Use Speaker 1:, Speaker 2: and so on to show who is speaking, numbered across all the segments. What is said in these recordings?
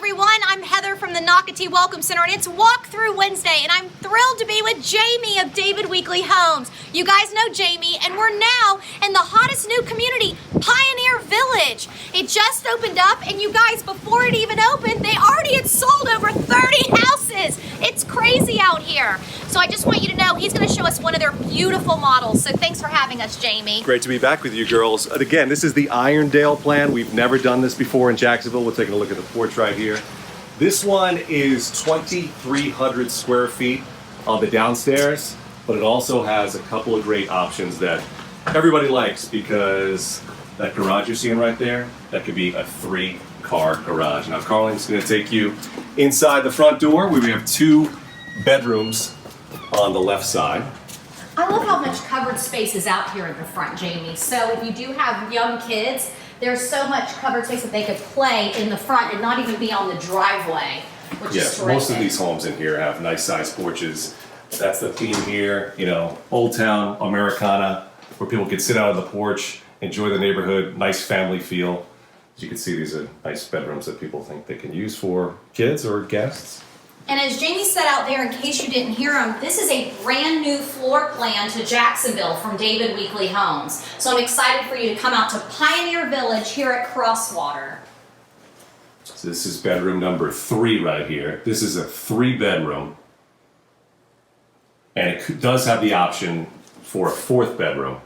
Speaker 1: everyone. I'm Heather from the Nocatee Welcome Center, and it's Walkthrough Wednesday, and I'm thrilled to be with Jamie of David Weekley Homes. You guys know Jamie, and we're now in the hottest new community, Pioneer Village. It just opened up, and you guys, before it even opened, they already had sold over 30 houses. It's crazy out here. So I just want you to know he's going to show us one of their beautiful models. So thanks for having us, Jamie.
Speaker 2: Great to be back with you girls. And again, this is the Irondale plan. We've never done this before in Jacksonville. We're taking a look at the porch right here. This one is 2,300 square feet on the downstairs, but it also has a couple of great options that everybody likes, because that garage you're seeing right there, that could be a 3-car garage. Now Carling's going to take you inside the front door where we have 2 bedrooms on the left side.
Speaker 1: I love how much covered space is out here in the front, Jamie. So if you do have young kids, there's so much covered space that they could play in the front and not even be on the driveway, which is terrific.
Speaker 2: Most of these homes in here have nice sized porches. That's the theme here, you know, Old Town Americana, where people can sit out on the porch, enjoy the neighborhood, nice family feel. As you can see, these are nice bedrooms that people think they can use for kids or guests.
Speaker 1: And as Jamie said out there, in case you didn't hear him, this is a brand new floor plan to Jacksonville from David Weekley Homes. So I'm excited for you to come out to Pioneer Village here at Crosswater.
Speaker 2: So this is bedroom number 3 right here. This is a 3-bedroom. And it does have the option for a 4th bedroom.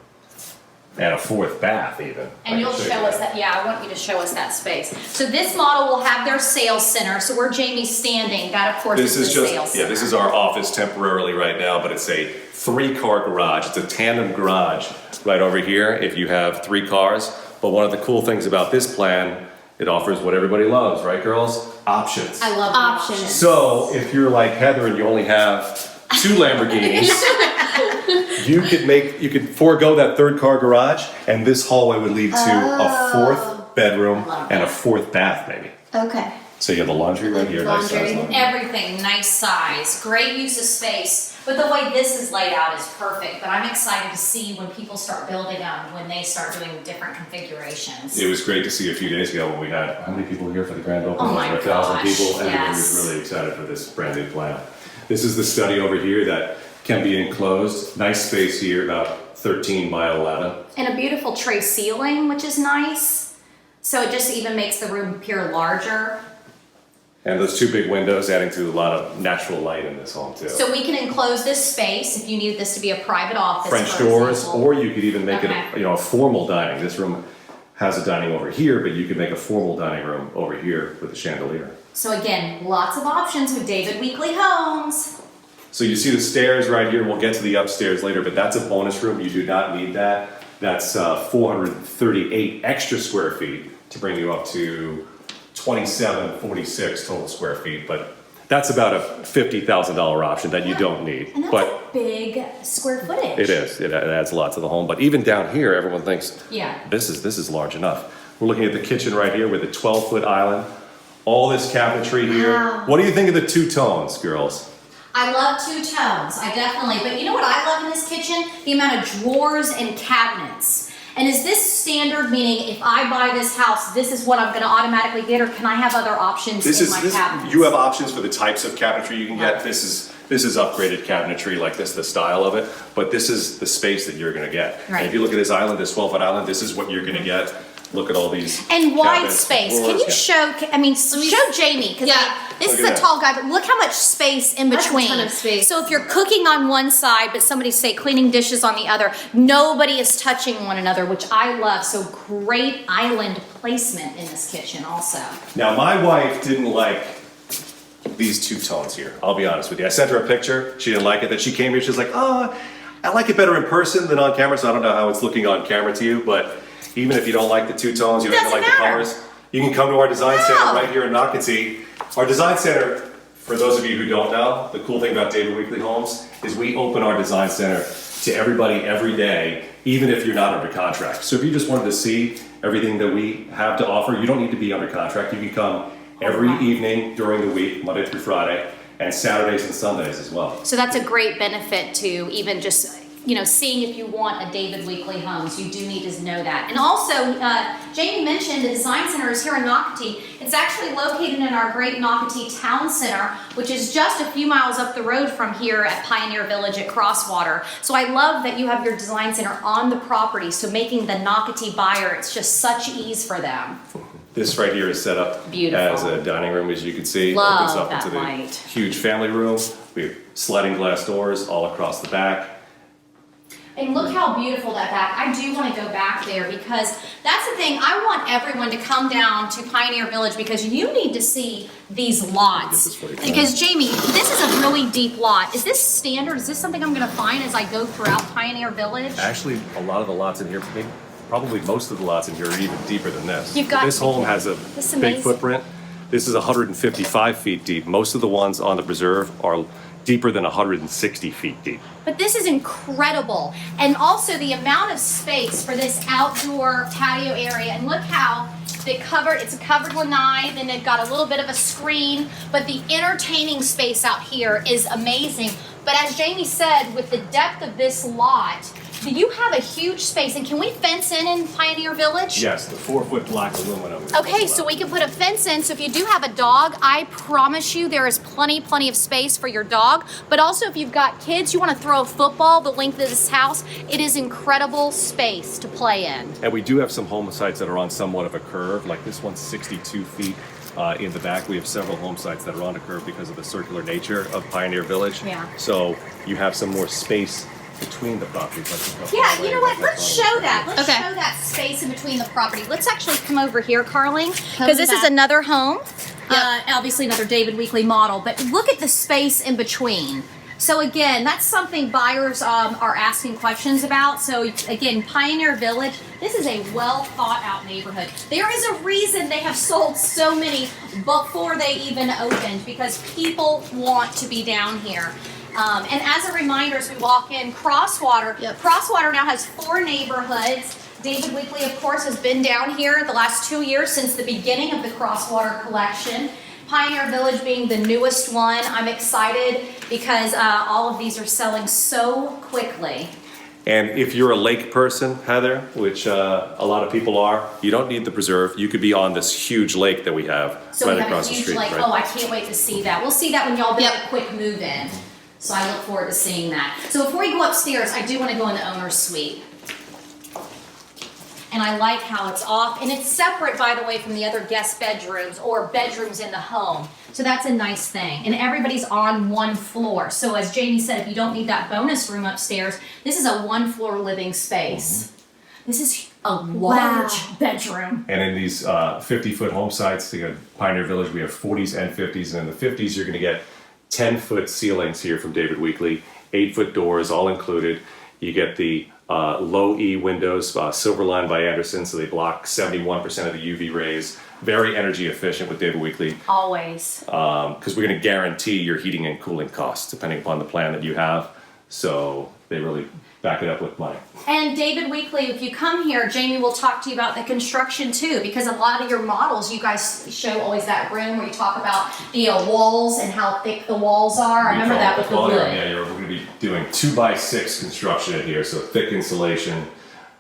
Speaker 2: And a 4th bath even.
Speaker 1: And you'll show us that, yeah, I want you to show us that space. So this model will have their sales center. So where Jamie's standing, that of course is the sales center.
Speaker 2: Yeah, this is our office temporarily right now, but it's a 3-car garage. It's a tandem garage right over here if you have 3 cars. But one of the cool things about this plan, it offers what everybody loves, right girls? Options.
Speaker 1: I love options.
Speaker 2: So if you're like Heather and you only have 2 Lamborghinis, you could forego that 3-car garage, and this hallway would lead to a 4th bedroom and a 4th bath maybe.
Speaker 1: Okay.
Speaker 2: So you have the laundry right here, nice size laundry.
Speaker 1: Everything, nice size, great use of space. But the way this is laid out is perfect. But I'm excited to see when people start building them, when they start doing different configurations.
Speaker 2: It was great to see a few days ago when we had, how many people here for the grand opening?
Speaker 1: Oh my
Speaker 2: Over 1,000 people. Everybody was really excited for this brand new plan. This is the study over here that can be enclosed. Nice space here, about 13 by 11.
Speaker 1: And a beautiful tray ceiling, which is nice. So it just even makes the room appear larger.
Speaker 2: And those 2 big windows adding to a lot of natural light in this home too.
Speaker 1: So we can enclose this space if you needed this to be a private office.
Speaker 2: French doors, or you could even make it a formal dining. This room has a dining over here, but you could make a formal dining room over here with a chandelier.
Speaker 1: So again, lots of options with David Weekley Homes.
Speaker 2: So you see the stairs right here. We'll get to the upstairs later, but that's a bonus room. You do not need that. That's 438 extra square feet to bring you up to 2746 total square feet. But that's about a $50,000 option that you don't need.
Speaker 1: And that's a big square footage.
Speaker 2: It is. It adds a lot to the home. But even down here, everyone thinks,
Speaker 1: yeah,
Speaker 2: this is large enough. We're looking at the kitchen right here with a 12-foot island. All this cabinetry here.
Speaker 1: Wow.
Speaker 2: What do you think of the 2 tones, girls?
Speaker 1: I love 2 tones, I definitely, but you know what I love in this kitchen? The amount of drawers and cabinets. And is this standard, meaning if I buy this house, this is what I'm gonna automatically get, or can I have other options in my cabinets?
Speaker 2: You have options for the types of cabinetry you can get. This is upgraded cabinetry like this, the style of it, but this is the space that you're gonna get.
Speaker 1: Right.
Speaker 2: And if you look at this island, this 12-foot island, this is what you're gonna get. Look at all these
Speaker 1: and wide
Speaker 2: cabinets,
Speaker 1: space.
Speaker 2: drawers.
Speaker 1: Can you show? I mean, show Jamie, because this is a tall guy, but look how much space in between.
Speaker 3: That's a ton of space.
Speaker 1: So if you're cooking on one side, but somebody's say cleaning dishes on the other, nobody is touching one another, which I love. So great island placement in this kitchen, also.
Speaker 2: Now my wife didn't like these 2 tones here. I'll be honest with you. I sent her a picture. She didn't like it. Then she came here. She's like, "Oh, I like it better in person than on camera." So I don't know how it's looking on camera to you, but even if you don't like the 2 tones, you don't even like the colors, you can come to our design center right here in Nocatee. Our design center, for those of you who don't know, the cool thing about David Weekley Homes is we open our design center to everybody every day, even if you're not under contract. So if you just wanted to see everything that we have to offer, you don't need to be under contract. You can come every evening during the week, Monday through Friday, and Saturdays and Sundays as well.
Speaker 1: So that's a great benefit to even just seeing if you want a David Weekley Homes. You do need to know that. And also, Jamie mentioned the design center is here in Nocatee. It's actually located in our great Nocatee Town Center, which is just a few miles up the road from here at Pioneer Village at Crosswater. So I love that you have your design center on the property, so making the Nocatee buyer, it's just such ease for them.
Speaker 2: This right here is set up as a dining room, as you can see.
Speaker 1: Love
Speaker 2: Opens up
Speaker 1: that
Speaker 2: into the
Speaker 1: light.
Speaker 2: huge family room. We have sliding glass doors all across the back.
Speaker 1: And look how beautiful that back. I do want to go back there because that's the thing. I want everyone to come down to Pioneer Village because you need to see these lots. Because Jamie, this is a really deep lot. Is this standard? Is this something I'm going to find as I go throughout Pioneer Village?
Speaker 2: Actually, a lot of the lots in here, probably most of the lots in here are even deeper than this.
Speaker 1: You've got
Speaker 2: this home has a big footprint. This is 155 feet deep. Most of the ones on the preserve are deeper than 160 feet deep.
Speaker 1: But this is incredible. And also the amount of space for this outdoor patio area. And look how it's covered lanai, then they've got a little bit of a screen, but the entertaining space out here is amazing. But as Jamie said, with the depth of this lot, you have a huge space. And can we fence in Pioneer Village?
Speaker 2: Yes, the 4-foot black aluminum.
Speaker 1: Okay, so we can put a fence in. So if you do have a dog, I promise you there is plenty of space for your dog. But also if you've got kids, you want to throw a football the length of this house, it is incredible space to play in.
Speaker 2: And we do have some home sites that are on somewhat of a curve, like this one's 62 feet. In the back, we have several home sites that are on a curve because of the circular nature of Pioneer Village.
Speaker 1: Yeah.
Speaker 2: So you have some more space between the properties.
Speaker 1: Yeah, you know what? Let's show that. Let's show that space in between the property. Let's actually come over here, Carling, because this is another home. Obviously another David Weekley model, but look at the space in between. So again, that's something buyers are asking questions about. So again, Pioneer Village, this is a well thought out neighborhood. There is a reason they have sold so many before they even opened, because people want to be down here. And as a reminder, as we walk in, Crosswater, Crosswater now has 4 neighborhoods. David Weekley, of course, has been down here the last 2 years since the beginning of the Crosswater collection. Pioneer Village being the newest one. I'm excited because all of these are selling so quickly.
Speaker 2: And if you're a lake person, Heather, which a lot of people are, you don't need the preserve. You could be on this huge lake that we have right across the street.
Speaker 1: Lake.
Speaker 2: Right?
Speaker 1: Oh, I can't wait to see that. We'll see that when y'all do a quick move in. So I look forward to seeing that. So before we go upstairs, I do want to go in the owner's suite. And I like how it's off. And it's separate, by the way, from the other guest bedrooms or bedrooms in the home. So that's a nice thing. And everybody's on one floor. So as Jamie said, if you don't need that bonus room upstairs, this is a 1-floor living space. This is a large bedroom.
Speaker 2: And in these 50-foot home sites, Pioneer Village, we have 40s and 50s. And in the 50s, you're going to get 10-foot ceilings here from David Weekley, 8-foot doors, all included. You get the low E windows, silver line by Anderson, so they block 71% of the UV rays. Very energy efficient with David Weekley.
Speaker 1: Always.
Speaker 2: Because we're going to guarantee your heating and cooling costs, depending upon the plan that you have. So they really back it up with money.
Speaker 1: And David Weekley, if you come here, Jamie will talk to you about the construction too, because a lot of your models, you guys show always that room where you talk about the walls and how thick the walls are. I remember that with the wood.
Speaker 2: Yeah, we're going to be doing 2x6 construction in here, so thick insulation.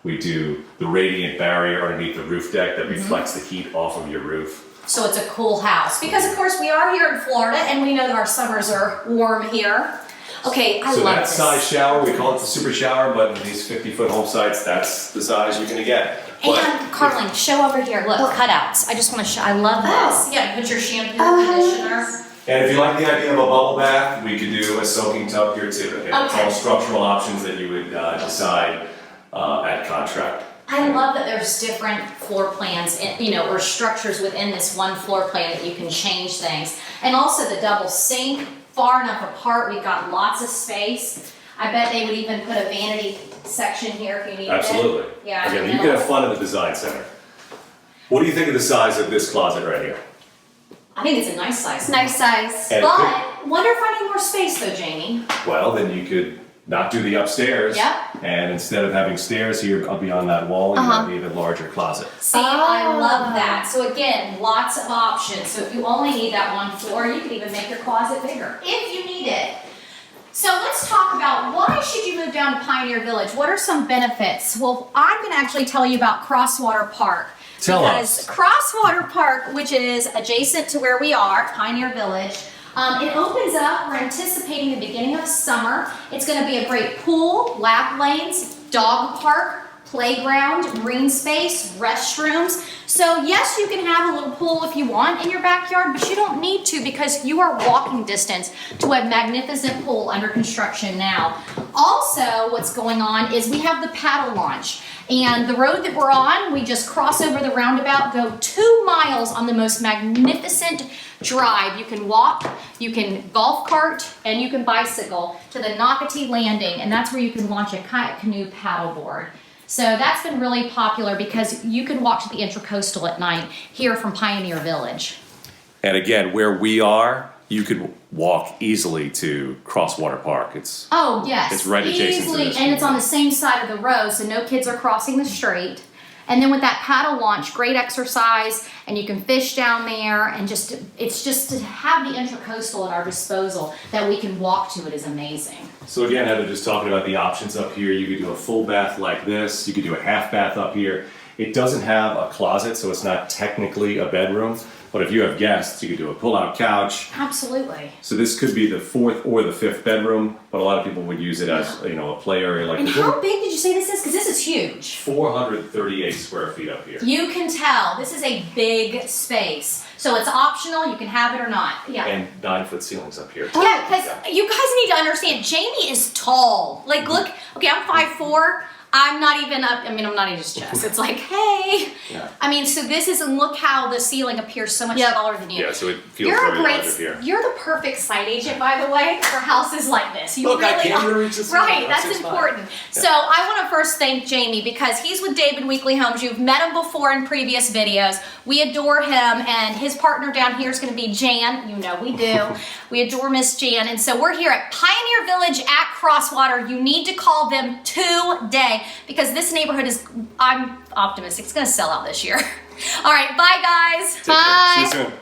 Speaker 2: We do the radiant barrier underneath the roof deck that reflects the heat off of your roof.
Speaker 1: So it's a cool house. Because of course we are here in Florida and we know that our summers are warm here. Okay, I love this. So
Speaker 2: that size shower, we call it the super shower, but in these 50-foot home sites, that's the size you're going to get.
Speaker 1: And Carling, show over here. Look, cutouts. I just want to show. I love this. Yeah, put your shampoo and conditioner.
Speaker 2: And if you like the idea of a bubble bath, we could do a soaking tub here too. Okay. It's all structural options that you would decide at contract.
Speaker 1: I love that there's different floor plans, or structures within this one floor plan that you can change things. And also the double sink. Far enough apart, we've got lots of space. I bet they would even put a vanity section here if you needed it.
Speaker 2: Absolutely.
Speaker 1: Yeah.
Speaker 2: Again, you can have fun in the design center. What do you think of the size of this closet right here?
Speaker 1: I think it's a nice size.
Speaker 3: Nice size.
Speaker 1: But wonder if I need more space though, Jamie.
Speaker 2: Well, then you could not do the upstairs.
Speaker 1: Yep.
Speaker 2: And instead of having stairs here beyond that wall, you have an even larger closet.
Speaker 1: See, I love that. So again, lots of options. So if you only need that one floor, you can even make your closet bigger if you need it. So let's talk about why should you move down to Pioneer Village? What are some benefits? Well, I'm going to actually tell you about Crosswater Park.
Speaker 2: Tell us.
Speaker 1: Crosswater Park, which is adjacent to where we are, Pioneer Village, it opens up. We're anticipating the beginning of summer. It's going to be a great pool, lap lanes, dog park, playground, green space, restrooms. So yes, you can have a little pool if you want in your backyard, but you don't need to because you are walking distance to a magnificent pool under construction now. Also, what's going on is we have the paddle launch. And the road that we're on, we just cross over the roundabout, go 2 miles on the most magnificent drive. You can walk, you can golf cart, and you can bicycle to the Nocatee landing, and that's where you can launch a kayak canoe paddleboard. So that's been really popular because you can walk to the Intracoastal at night here from Pioneer Village.
Speaker 2: And again, where we are, you could walk easily to Crosswater Park. It's
Speaker 1: Yes,
Speaker 2: it's right adjacent to
Speaker 1: easily,
Speaker 2: this.
Speaker 1: and it's on the same side of the road, so no kids are crossing the street. And then with that paddle launch, great exercise, and you can fish down there, and it's just to have the Intracoastal at our disposal that we can walk to it is amazing.
Speaker 2: So again, Heather, just talking about the options up here, you could do a full bath like this, you could do a half bath up here. It doesn't have a closet, so it's not technically a bedroom, but if you have guests, you could do a pull-out couch.
Speaker 1: Absolutely.
Speaker 2: So this could be the 4th or the 5th bedroom, but a lot of people would use it as, a play area like
Speaker 1: And
Speaker 2: this.
Speaker 1: how big did you say this is? Because this is huge.
Speaker 2: 438 square feet up here.
Speaker 1: You can tell this is a big space. So it's optional, you can have it or not. Yeah.
Speaker 2: And 9-foot ceilings up here.
Speaker 1: Yeah, because you guys need to understand, Jamie is tall. Like, look, okay, I'm 5'4". I'm not even up, I'm not even just chest. It's like, hey.
Speaker 2: Yeah.
Speaker 1: So this is, and look how the ceiling appears so much taller than you.
Speaker 2: Yeah, so it feels very large up here.
Speaker 1: You're the perfect site agent, by the way, for houses like this. You
Speaker 2: Look, I
Speaker 1: really
Speaker 2: can't
Speaker 1: are.
Speaker 2: even reach this.
Speaker 1: Right, that's important.
Speaker 2: Yeah.
Speaker 1: So I want to first thank Jamie because he's with David Weekley Homes. You've met him before in previous videos. We adore him, and his partner down here is going to be Jan. You know we do. We adore Miss Jan, and so we're here at Pioneer Village at Crosswater. You need to call them today because this neighborhood is, I'm optimistic, it's going to sell out this year. All right, bye guys.
Speaker 2: Take care. See you soon.